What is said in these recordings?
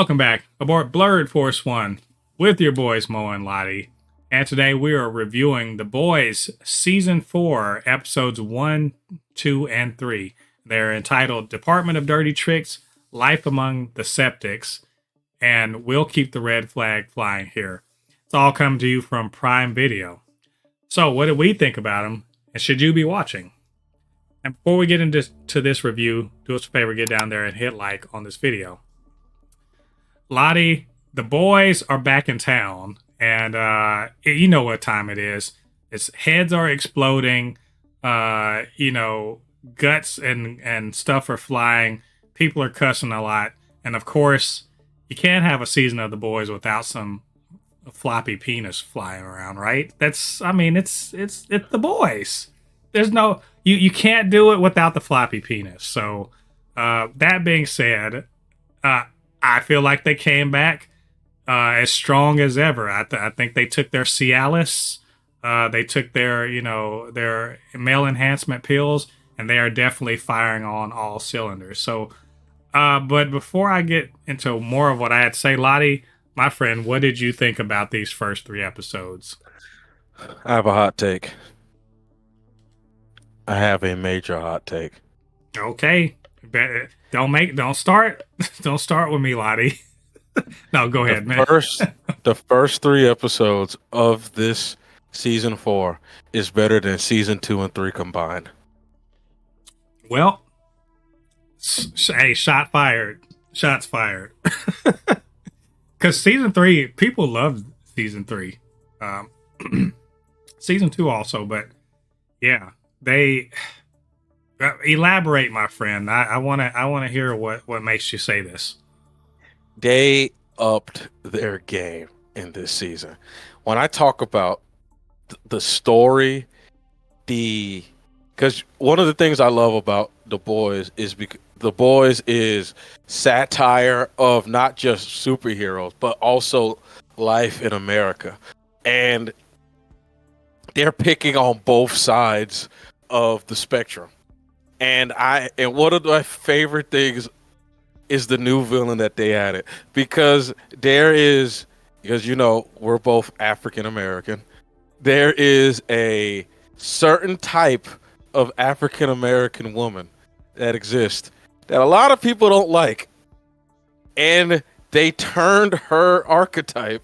Welcome back aboard BLERD Force 1 with your boys Mo and Ladi. And today we are reviewing The Boys Season 4, Episodes 1, 2, and 3. They're entitled Department of Dirty Tricks, Life Among the Septics, and We'll Keep the Red Flag Flying Here. It's all come to you from Prime Video. So what did we think about them, and should you be watching? And before we get into this review, do us a favor, get down there and hit like on this video. Ladi, the boys are back in town, and you know what time it is. It's heads are exploding, guts and stuff are flying. People are cussing a lot, and of course, you can't have a season of The Boys without some floppy penis flying around, right? It's The Boys. There's no you can't do it without the floppy penis. So that being said, I feel like they came back as strong as ever. I think they took their Cialis, they took their their male enhancement pills, and they are definitely firing on all cylinders. So, but before I get into more of what I had to say, Ladi, my friend, what did you think about these first 3 episodes? I have a hot take. I have a major hot take. Okay. Don't start with me, Ladi. No, go ahead, man. The first 3 episodes of this season 4 is better than season 2 and 3 combined. Well, hey, shots fired. Because season 3, people loved season 3. Season 2 also, but yeah, they elaborate, my friend. I want to hear what makes you say this. They upped their game in this season. When I talk about the story, because one of the things I love about The Boys is The Boys is satire of not just superheroes, but also life in America. And they're picking on both sides of the spectrum. And one of my favorite things is the new villain that they added, because we're both African American. There is a certain type of African American woman that exists that a lot of people don't like, and they turned her archetype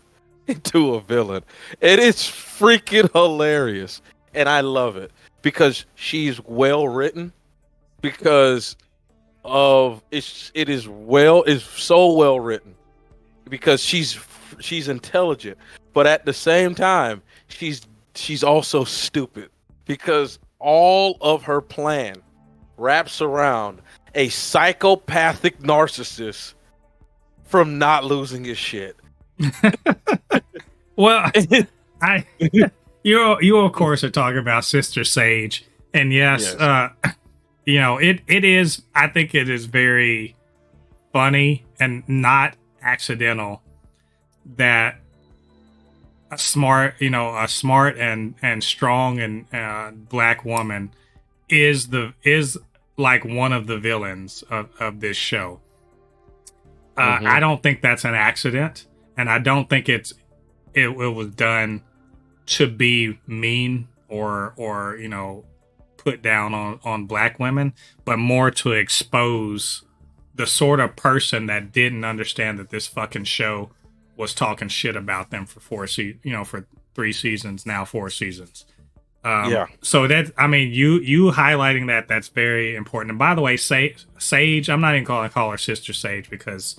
into a villain. It is freaking hilarious, and I love it because she's well written. Because it's so well written, because she's intelligent, but at the same time she's also stupid, because all of her plan wraps around a psychopathic narcissist from not losing his shit. Well, you of course are talking about Sister Sage, and yes. It is, I think it is very funny and not accidental that a smart and strong and black woman is like one of the villains of this show. I don't think that's an accident, and I don't think it was done to be mean or put down on black women, but more to expose the sort of person that didn't understand that this fucking show was talking shit about them for 3 seasons, now 4 seasons. So that, you highlighting that's very important. And by the way, Sage, I'm not even gonna call her Sister Sage because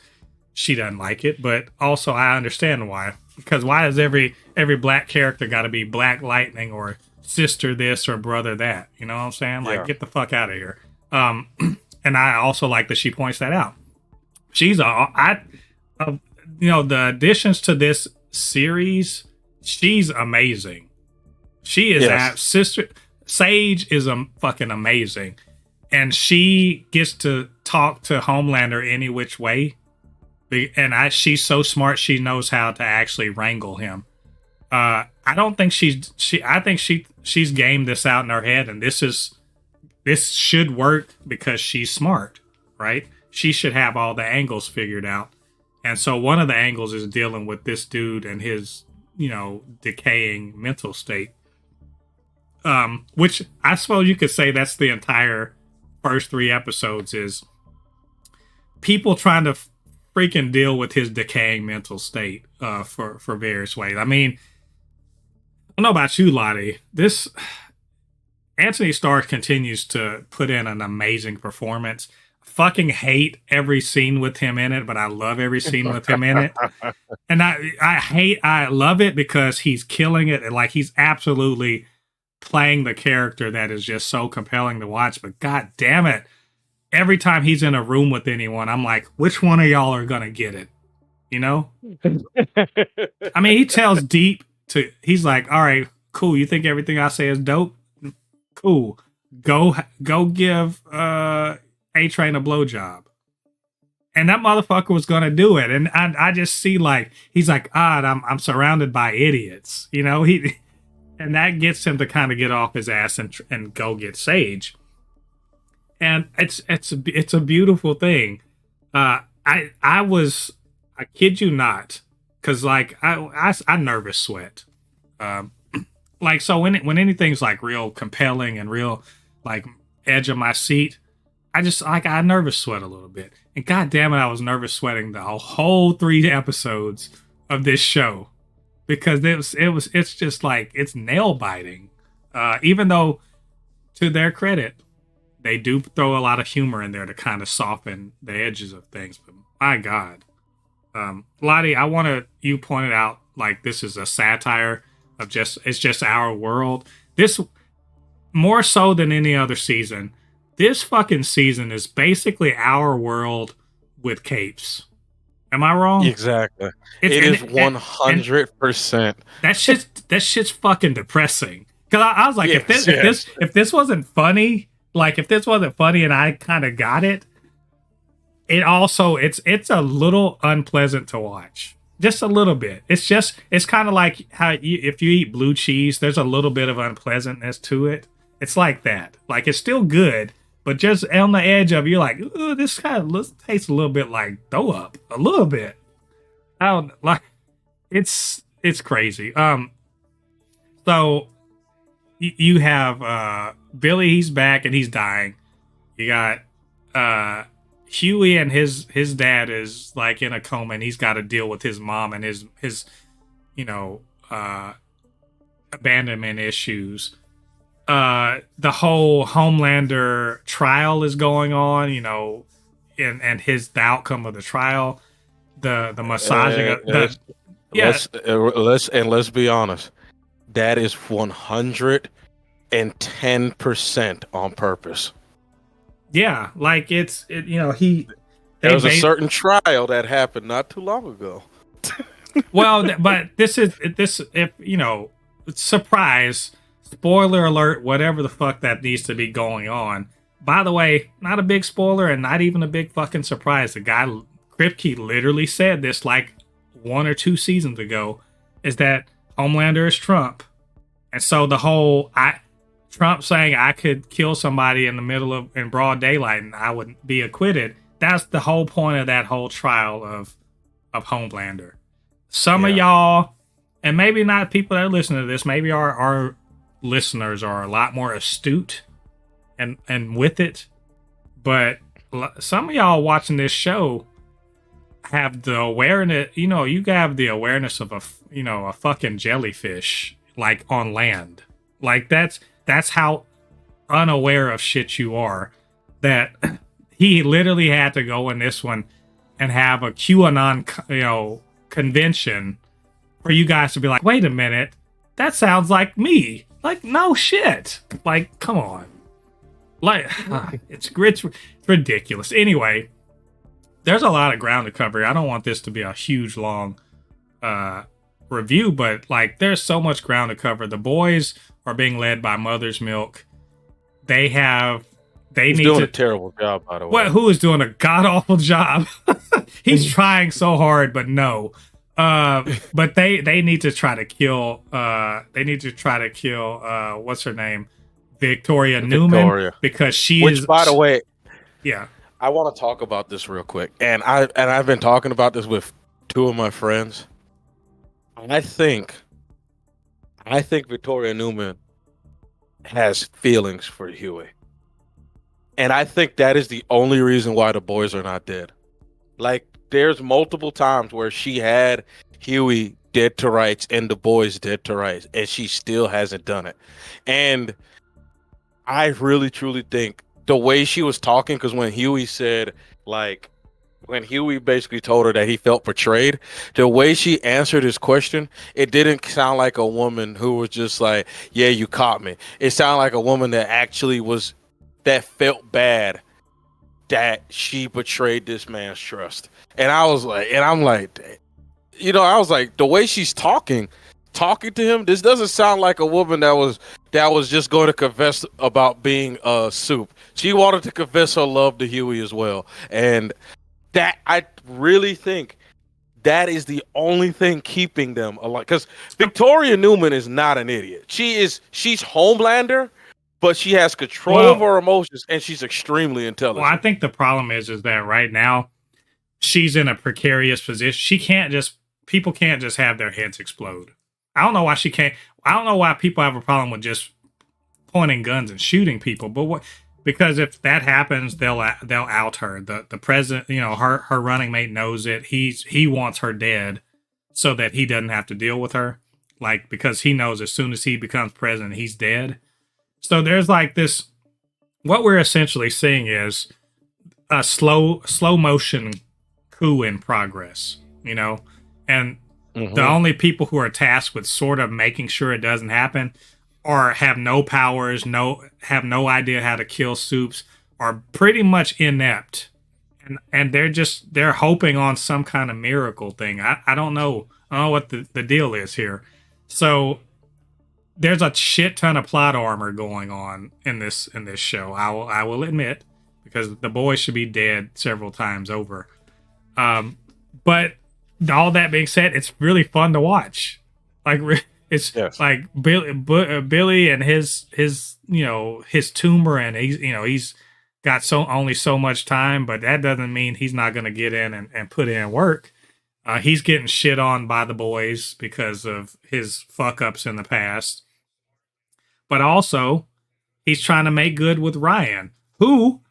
she doesn't like it, but also I understand why. Because why does every black character got to be Black Lightning or sister this or brother that? You know what I'm saying? Like, get the fuck out of here. And I also like that she points that out. She's the additions to this series, she's amazing. She is Sister Sage is fucking amazing, and she gets to talk to Homelander any which way. And she's so smart, she knows how to actually wrangle him. I don't think I think she's gamed this out in her head, and this should work because she's smart, right? She should have all the angles figured out. And so one of the angles is dealing with this dude and his, decaying mental state. Which I suppose you could say that's the entire first 3 episodes is people trying to freaking deal with his decaying mental state for various ways. I mean, I don't know about you, Ladi. This Anthony Starr continues to put in an amazing performance. Fucking hate every scene with him in it, but I love every scene with him in it. And I love it because he's killing it, and like he's absolutely playing the character that is just so compelling to watch. But god damn it, every time he's in a room with anyone, I'm like, which one of y'all are gonna get it? I mean, he tells Deep he's like, all right, cool, you think everything I say is dope? Cool. Go give A-Train a blowjob. And that motherfucker was gonna do it. And I just see like he's like, I'm surrounded by idiots. And that gets him to kind of get off his ass and go get Sage. And it's a beautiful thing. I kid you not, because like I nervous sweat. Like so when anything's like real compelling and real like edge of my seat, I nervous sweat a little bit. And god damn it, I was nervous sweating the whole 3 episodes of this show. Because it's just like it's nail biting. Even though, to their credit, they do throw a lot of humor in there to kind of soften the edges of things. But my God, Ladi, you pointed out like this is a satire of it's just our world. This more so than any other season. This fucking season is basically our world with capes. Am I wrong? Exactly. It is 100%. That shit's fucking depressing. Because I was like, if this wasn't funny, and I kind of got it, it's a little unpleasant to watch. Just a little bit. It's kind of like how if you eat blue cheese, there's a little bit of unpleasantness to it. It's like that. Like it's still good, but just on the edge of you're like, ooh, this kind of tastes a little bit like throw up, a little bit. I don't like. It's crazy. So you have Billy. He's back and he's dying. You got Huey and his dad is like in a coma and he's got to deal with his mom and his abandonment issues. The whole Homelander trial is going on, and the outcome of the trial, the massaging let's be honest, that is 110% on purpose. Yeah, like there was a certain trial that happened not too long ago. Well, but surprise. Spoiler alert, whatever the fuck that needs to be going on. By the way, not a big spoiler and not even a big fucking surprise. The guy, Kripke, literally said this like 1 or 2 seasons ago, is that Homelander is Trump. And so the whole Trump saying I could kill somebody in broad daylight and I would be acquitted, that's the whole point of that whole trial of Homelander. Some of y'all, and maybe not people that are listening to this, maybe our listeners are a lot more astute and with it, but some of y'all watching this show have the awareness. You have the awareness of a fucking jellyfish like on land. Like that's how unaware of shit you are. That he literally had to go in this one and have a QAnon convention for you guys to be like, wait a minute, that sounds like me. Like, no shit. Like, come on. Like, it's ridiculous. Anyway, there's a lot of ground to cover. I don't want this to be a huge, long review, but, like, there's so much ground to cover. The boys are being led by Mother's Milk. He's doing a terrible job, by the way. Who is doing a god-awful job? He's trying so hard, but no. But they need to try to kill what's her name, Victoria Newman, because she is. By the way, yeah, I want to talk about this real quick, and I've been talking about this with two of my friends. I think Victoria Newman has feelings for Huey, and I think that is the only reason why the boys are not dead. Like, there's multiple times where she had Huey dead to rights and the boys dead to rights, and she still hasn't done it. And I really truly think the way she was talking, because when Huey said, like, when Huey basically told her that he felt betrayed, the way she answered his question, it didn't sound like a woman who was just like, yeah, you caught me. It sounded like a woman that actually that felt bad that she betrayed this man's trust. And I'm like, I was like, the way she's talking to him, this doesn't sound like a woman that was just going to confess about being a soup. She wanted to confess her love to Huey as well. And that, I really think that is the only thing keeping them alive. Because Victoria Newman is not an idiot. She's Homelander, but she has control of her emotions, and she's extremely intelligent. Well, I think the problem is that right now she's in a precarious position. People can't just have their heads explode. I don't know why she can't. I don't know why people have a problem with just pointing guns and shooting people. But because if that happens, they'll out her. The president, her running mate knows it. He wants her dead so that he doesn't have to deal with her. Like, because he knows as soon as he becomes president, he's dead. So there's like this. What we're essentially seeing is a slow motion coup in progress. And the only people who are tasked with sort of making sure it doesn't happen or have no powers, have no idea how to kill soups, are pretty much inept. And they're hoping on some kind of miracle thing. I don't know. I don't know what the deal is here. So there's a shit ton of plot armor going on in this show. I will admit, because the boys should be dead several times over. But all that being said, it's really fun to watch. Like, it's like Billy and his tumor, and he's got only so much time, but that doesn't mean he's not going to get in and put in work. He's getting shit on by the boys because of his fuck ups in the past. But also, he's trying to make good with Ryan, who,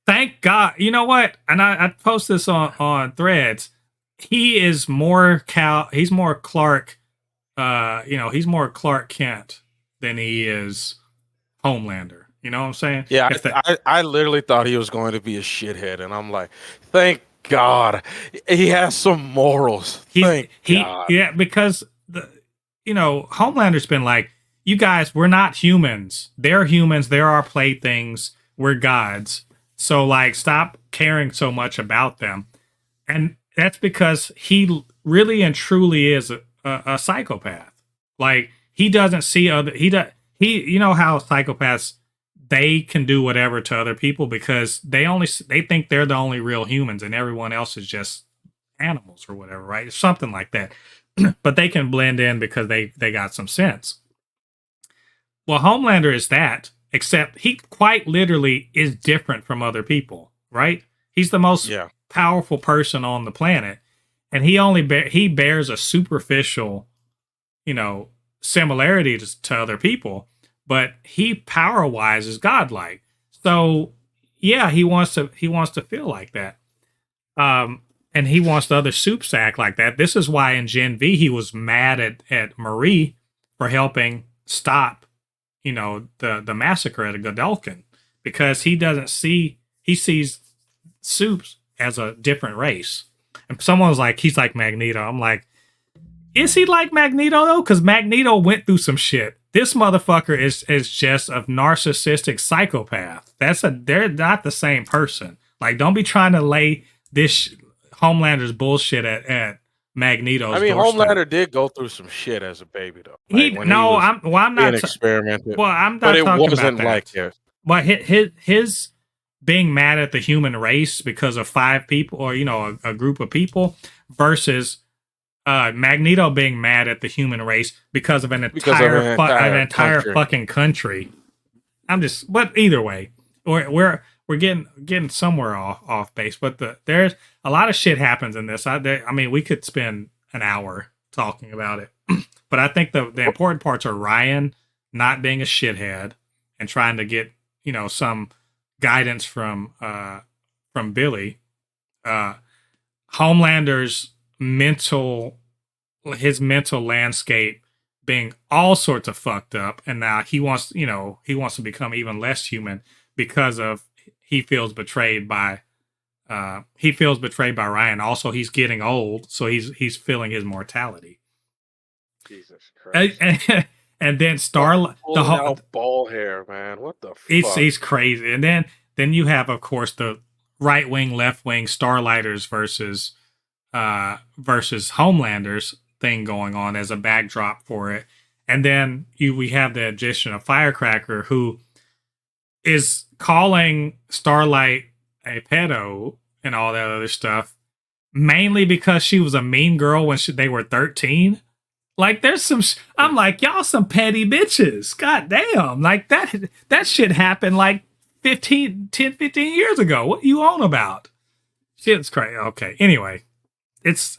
thank God, you know what? And I post this on Threads. He is more he's more Clark, he's more Clark Kent than he is Homelander. You know what I'm saying? Yeah, I literally thought he was going to be a shithead, and I'm like, thank God he has some morals. Thank God. Yeah, because Homelander's been like, you guys, we're not humans. They're humans. They're our playthings. We're gods. So, like, stop caring so much about them. And that's because he really and truly is a psychopath. Like, he doesn't see you know how psychopaths, they can do whatever to other people because they think they're the only real humans and everyone else is just animals or whatever, right? Something like that. But they can blend in because they got some sense. Well, Homelander is that, except he quite literally is different from other people, right? He's the most powerful person on the planet, and he bears a superficial, similarity to other people, but he power-wise is godlike. So, yeah, he wants to feel like that, and he wants the other soups to act like that. This is why in Gen V he was mad at Marie for helping stop the massacre at Godolphin, because he sees soups as a different race. And someone was like, he's like Magneto. I'm like, is he like Magneto though? Because Magneto went through some shit. This motherfucker is just a narcissistic psychopath. They're not the same person. Like, don't be trying to lay this Homelander's bullshit at Magneto's. I mean, doorstep. Homelander did go through some shit as a baby, though. I'm not experimented. Well, I'm not. But it talking wasn't about that. like this. But his being mad at the human race because of 5 people, or a group of people, versus Magneto being mad at the human race because of an entire fucking country. But either way, we're we're getting somewhere off base. But there's a lot of shit happens in this. I mean, we could spend an hour talking about it, but I think the important parts are Ryan not being a shithead and trying to get some guidance from Billy. Homelander's mental landscape being all sorts of fucked up, and now he wants to become even less human because of he feels betrayed by Ryan. Also, he's getting old, so he's feeling his mortality. Jesus Christ! And then the whole ball hair, man. What the fuck? He's crazy. And then you have, of course, the right wing, left wing Starlighters versus Homelanders thing going on as a backdrop for it. And then we have the addition of Firecracker, who is calling Starlight a pedo and all that other stuff, mainly because she was a mean girl when they were 13. Like, there's some I'm like, y'all some petty bitches. God damn. Like, that shit happened like 10, 15 years ago. What you on about? Shit's crazy. Okay. Anyway, it's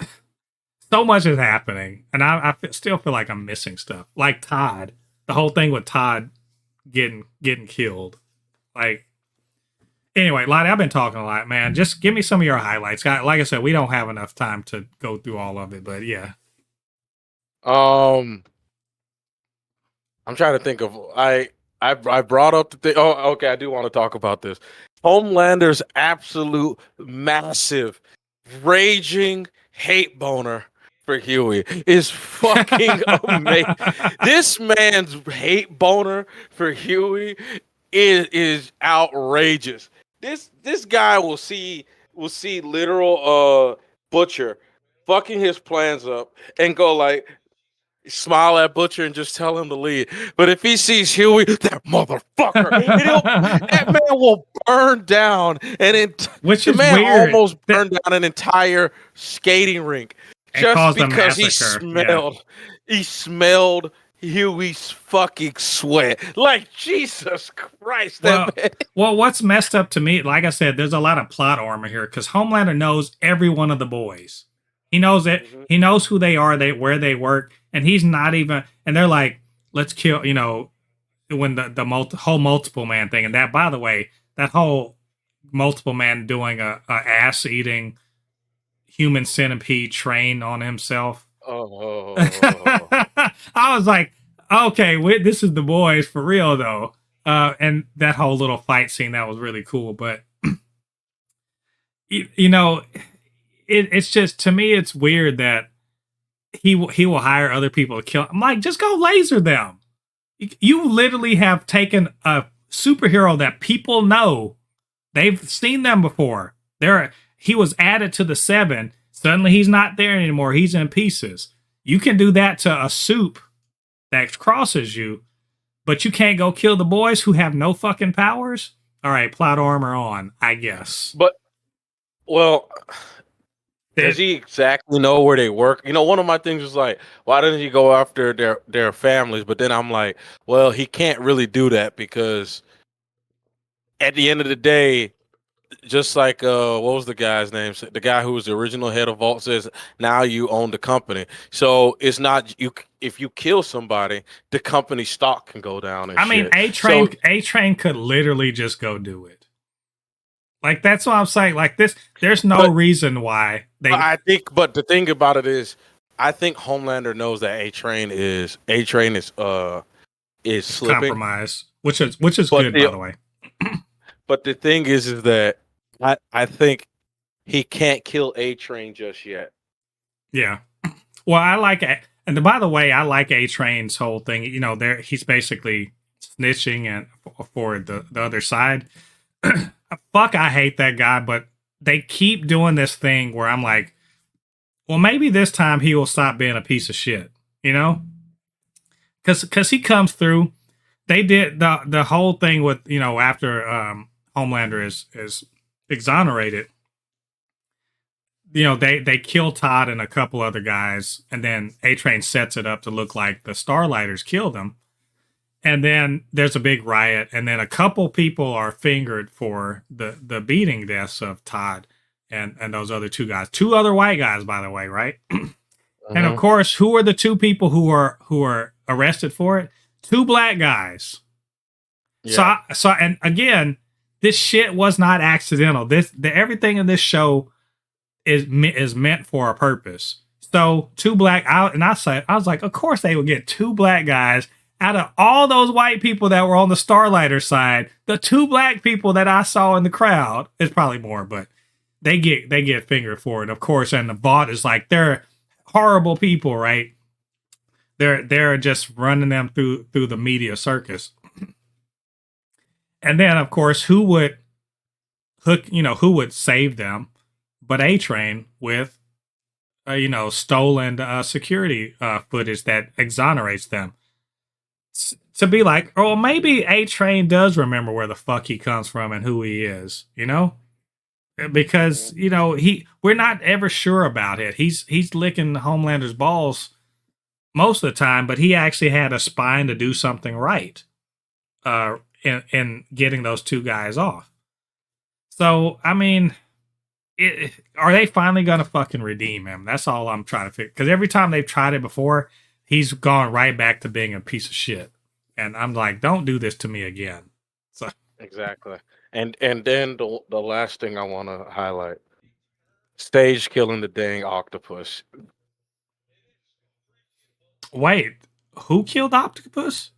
so much is happening, and I still feel like I'm missing stuff. Like Todd, the whole thing with Todd getting killed. Like, anyway, Ladi, I've been talking a lot, man. Just give me some of your highlights. Like I said, we don't have enough time to go through all of it, but yeah. I'm trying to think of I brought up the thing. Oh, okay, I do want to talk about this. Homelander's absolute massive raging hate boner for Huey is fucking amazing. This man's hate boner for Huey is outrageous. This guy will see literal Butcher fucking his plans up and go like, smile at Butcher and just tell him to leave. But if he sees Huey, that motherfucker, that man will burn down almost burned down an entire skating rink just because he smelled Huey's fucking sweat. Like, Jesus Christ. Well, what's messed up to me, like I said, there's a lot of plot armor here because Homelander knows every one of the boys. He knows it. Mm-hmm. He knows who they are, where they work, and he's not even. And they're like, "Let's kill." When the whole multiple man thing, and that, by the way, that whole multiple man doing a ass eating human centipede train on himself. Oh. I was like, okay, this is the boys for real though. And that whole little fight scene, that was really cool. But it's just, to me, it's weird that he will hire other people to kill. I'm like, just go laser them. You literally have taken a superhero that people know. They've seen them before. He was added to the 7. Suddenly he's not there anymore. He's in pieces. You can do that to a soup that crosses you, but you can't go kill the boys who have no fucking powers? All right, plot armor on, I guess. But, well, does he exactly know where they work? One of my things was like, why doesn't he go after their families? But then I'm like, well, he can't really do that because at the end of the day, just like what was the guy's name? The guy who was the original head of Vault says, now you own the company. So it's not you. If you kill somebody, the company stock can go down. And mean, A-Train could literally just go do it. Like, that's what I'm saying. Like, there's no reason why they. But the thing about it is, I think Homelander knows that A-Train is slipping. Compromise, which is good, by the way. But the thing is that I think he can't kill A-Train just yet. Yeah. Well, I like it. And by the way, I like A-Train's whole thing. He's basically snitching and for the other side. Fuck, I hate that guy, but they keep doing this thing where I'm like, well, maybe this time he will stop being a piece of shit, Because he comes through. They did the whole thing with, after Homelander is exonerated, they kill Todd and a couple other guys, and then A-Train sets it up to look like the Starlighters killed him. And then there's a big riot, and then a couple people are fingered for the beating deaths of Todd and those other two guys. Two other white guys, by the way, right? And of course, who are the two people who are arrested for it? Two black guys. Yeah. So and again, this shit was not accidental. Everything in this show is meant for a purpose. So two black I was like, of course they would get two black guys out of all those white people that were on the Starlighter side. The two black people that I saw in the crowd, it's probably more, but they get fingered for it, of course. And the bot is like, they're horrible people, right? They're just running them through the media circus. And then, of course, who would save them but A-Train with stolen security footage that exonerates them. To be like, oh, maybe A-Train does remember where the fuck he comes from and who he is, because we're not ever sure about it. He's licking Homelander's balls most of the time, but he actually had a spine to do something right in getting those two guys off. So I mean, are they finally gonna fucking redeem him? That's all I'm trying to figure. Because every time they've tried it before, he's gone right back to being a piece of shit. And I'm like, don't do this to me again. So exactly. And then the last thing I want to highlight: Stage killing the dang octopus. Wait, who killed Octopus?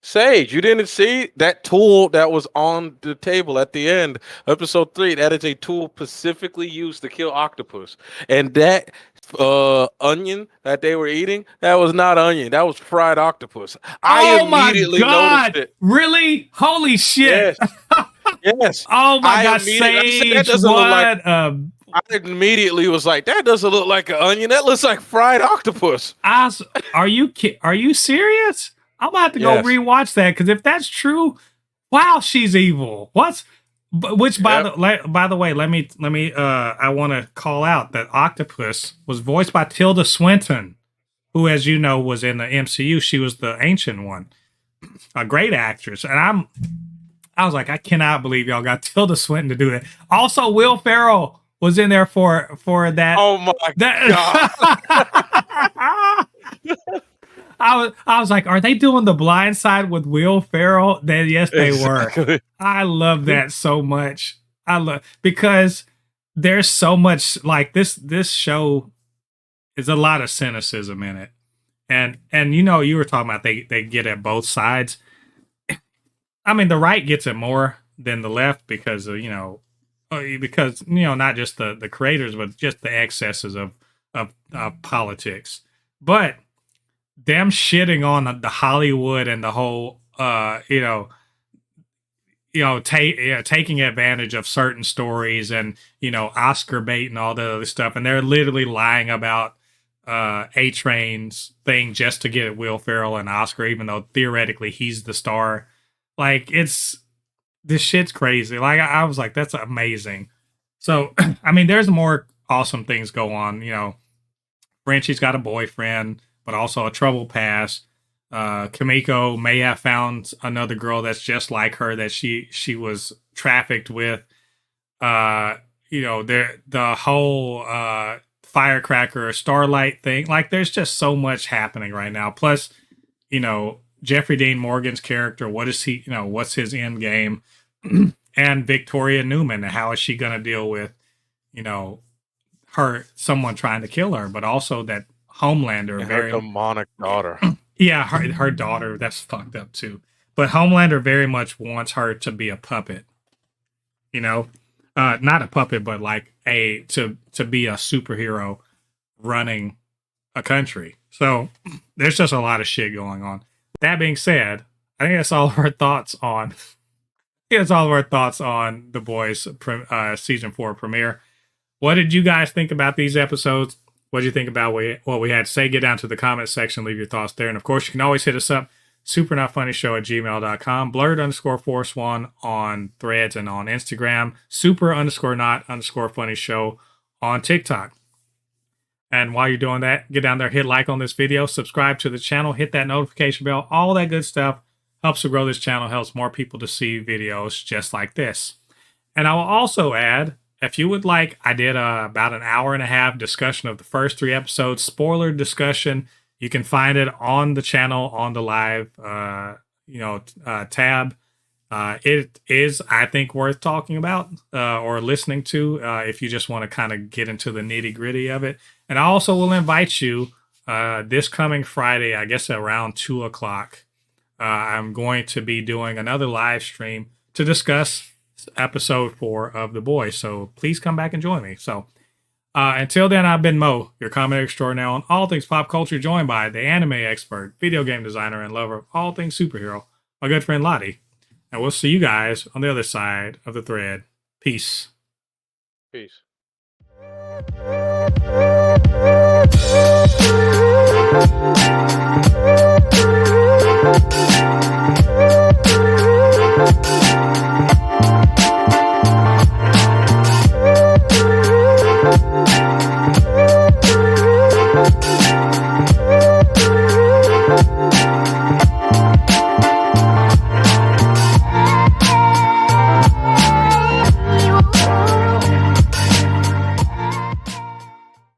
Sage, you didn't see that tool that was on the table at the end, episode 3. That is a tool specifically used to kill octopus. And that onion that they were eating, that was not onion. That was fried octopus. I immediately noticed it. Really? Holy shit. Yes. Yes. Oh my God, Sage. That doesn't look like, I immediately was like, that doesn't look like an onion. That looks like fried octopus. Are you serious? I'm about to go rewatch that, because if that's true, wow, she's evil. By the way, let me I want to call out that Octopus was voiced by Tilda Swinton, who, as you know, was in the MCU. She was the Ancient One, a great actress. And I was like, I cannot believe y'all got Tilda Swinton to do that. Also, Will Ferrell was in there for that. Oh my God. I was like, are they doing The Blind Side with Will Ferrell? Then yes, they were. I love that so much. Because there's so much, like, this show is a lot of cynicism in it. And you were talking about they get at both sides. I mean, the right gets it more than the left because of, not just the creators, but just the excesses of politics. But them shitting on the Hollywood and the whole, taking advantage of certain stories and, Oscar bait and all that other stuff. And they're literally lying about A-Train's thing just to get Will Ferrell and Oscar, even though theoretically he's the star. Like, this shit's crazy. Like, I was like, that's amazing. So, I mean, there's more awesome things go on. Frenchie's got a boyfriend, but also a trouble past. Kimiko may have found another girl that's just like her that she was trafficked with. The whole firecracker Starlight thing. Like, there's just so much happening right now. Plus, Jeffrey Dean Morgan's character, what is he? What's his end game? And Victoria Newman, how is she going to deal with, someone trying to kill her, but also that Homelander, her demonic daughter. Yeah, her daughter, that's fucked up too. But Homelander very much wants her to be a puppet. Not a puppet, but like to be a superhero running a country. So there's just a lot of shit going on. That being said, I think that's all of our thoughts on. The Boys season 4 premiere. What did you guys think about these episodes? What did you think about what we had to say? Get down to the comment section, leave your thoughts there. And of course, you can always hit us up, supernotfunnyshow@gmail.com, blerd_force1 on Threads and on Instagram, super_not_funny_show on TikTok. And while you're doing that, get down there, hit like on this video, subscribe to the channel, hit that notification bell, all that good stuff helps to grow this channel, helps more people to see videos just like this. And I will also add, if you would like, I did about an hour and a half discussion of the first 3 episodes, spoiler discussion. You can find it on the channel, on the live, tab. It is, I think, worth talking about or listening to if you just want to kind of get into the nitty gritty of it. And I also will invite you this coming Friday, I guess around 2 o'clock. I'm going to be doing another live stream to discuss episode 4 of The Boys. So please come back and join me. So until then, I've been Mo, your comment extraordinaire on all things pop culture, joined by the anime expert, video game designer, and lover of all things superhero, my good friend Ladi. And we'll see you guys on the other side of the thread. Peace. Peace.